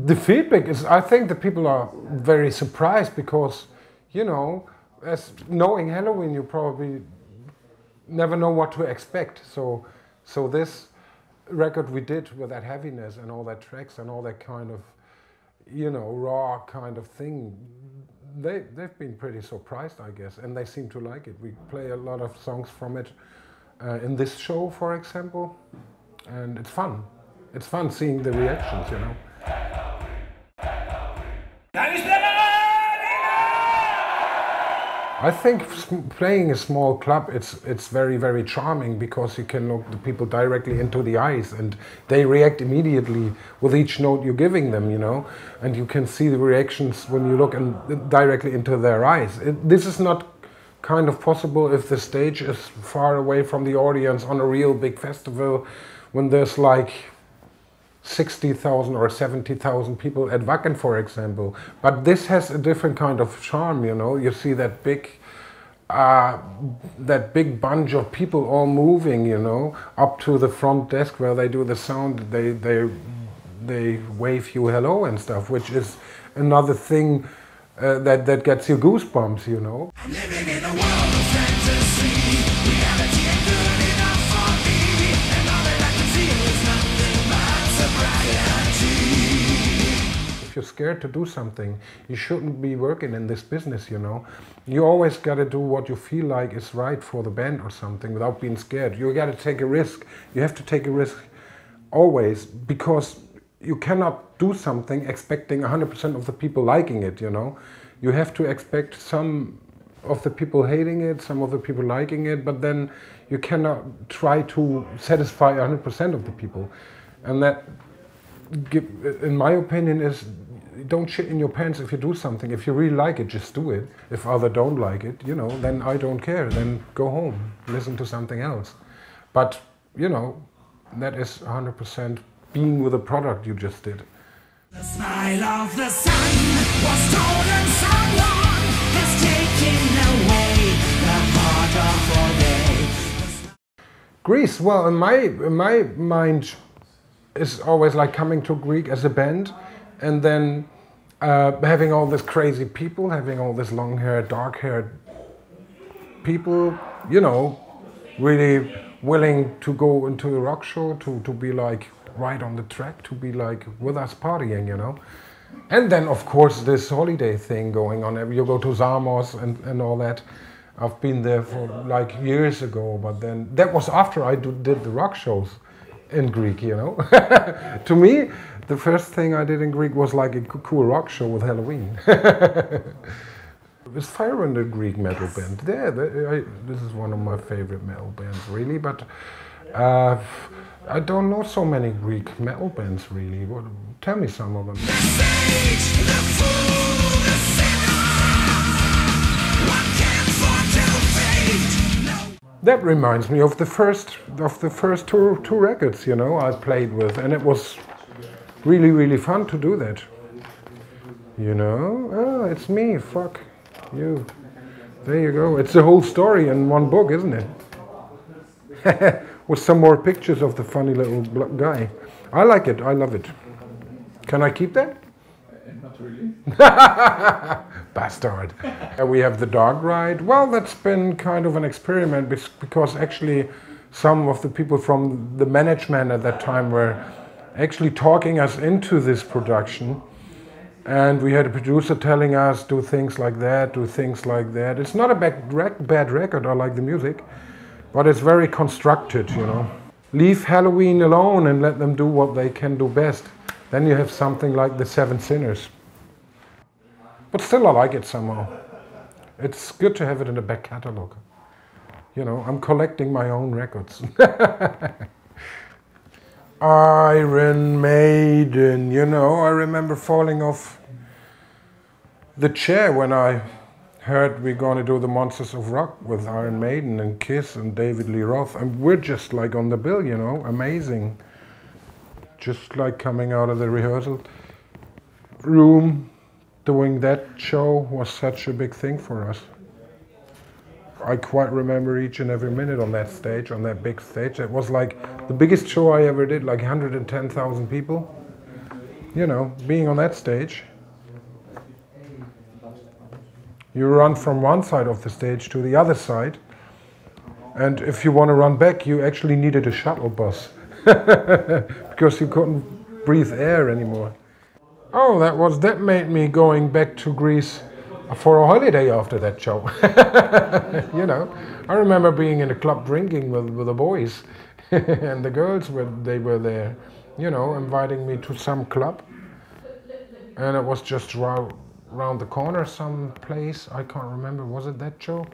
The feedback is, I think the people are very surprised because, you know, as knowing Helloween, you probably never know what to expect. So this record we did with that heaviness and all that tracks and all that kind of, you know, raw kind of thing, they've been pretty surprised, I guess, and they seem to like it. We play a lot of songs from it in this show, for example, and it's fun. It's fun seeing the reactions, you know. I think playing a small club, it's very, very charming because you can look the people directly into the eyes and they react immediately with each note you're giving them, you know, and you can see the reactions when you look directly into their eyes. This is not kind of possible if the stage is far away from the audience on a real big festival when there's like 60,000 or 70,000 people at Wacken, for example. But this has a different kind of charm, you know. You see that big bunch of people all moving, you know, up to the front desk where they do the sound. They wave you hello and stuff, which is another thing that gets you goosebumps, you know. I'm living in a world of fantasy. Reality ain't good enough for me, and all that I can feel is nothing but sobriety. If you're scared to do something, you shouldn't be working in this business, you know. You always got to do what you feel like is right for the band or something without being scared. You got to take a risk. You have to take a risk always, because you cannot do something expecting 100% of the people liking it, you know. You have to expect some of the people hating it, some of the people liking it, but then you cannot try to satisfy 100% of the people. And that, in my opinion, is don't shit in your pants if you do something. If you really like it, just do it. If others don't like it, you know, then I don't care. Then go home, listen to something else. But, you know, that is 100% being with a product you just did. The smile of the sun was stolen, someone has taken away the heart of all day. Greece, well, in my mind, is always like coming to Greek as a band, and then having all these crazy people, having all this long-haired, dark-haired people, you know, really willing to go into a rock show, to be like right on the track, to be like with us partying, you know. And then of course this holiday thing going on. You go to Samos and all that. I've been there for like years ago, but then that was after I did the rock shows in Greek, you know. To me, the first thing I did in Greek was like a cool rock show with Helloween. It's Fire in the Greek metal band. This is one of my favorite metal bands, really, but I don't know so many Greek metal bands, really. Tell me some of them. That reminds me of the first two records, you know, I played with, and it was really, really fun to do that. You know, oh, it's me, fuck you. There you go. It's the whole story in one book, isn't it? With some more pictures of the funny little guy. I like it, I love it. Can I keep that? Not really. Bastard. We have the dog ride. Well, that's been kind of an experiment because actually some of the people from the management at that time were actually talking us into this production. And we had a producer telling us, do things like that, do things like that. It's not a bad record, I like the music. But it's very constructed, you know. Leave Helloween alone and let them do what they can do best. Then you have something like the Seven Sinners. But still I like it somehow. It's good to have it in the back catalogue. You know, I'm collecting my own records. Iron Maiden, you know, I remember falling off the chair when I heard we're going to do the Monsters of Rock with Iron Maiden and Kiss and David Lee Roth, and we're just like on the bill, you know, amazing. Just like coming out of the rehearsal room, doing that show was such a big thing for us. I quite remember each and every minute on that stage, on that big stage. It was like the biggest show I ever did, like 110,000 people. you know, being on that stage. You run from one side of the stage to the other side, and if you want to run back, you actually needed a shuttle bus because you couldn't breathe air anymore. Oh, that made me going back to Greece for a holiday after that show. You know, I remember being in a club drinking with the boys, and the girls were there, you know, inviting me to some club, and it was just around the corner some place. I can't remember. Was it that show?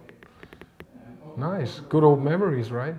Nice, good old memories, right?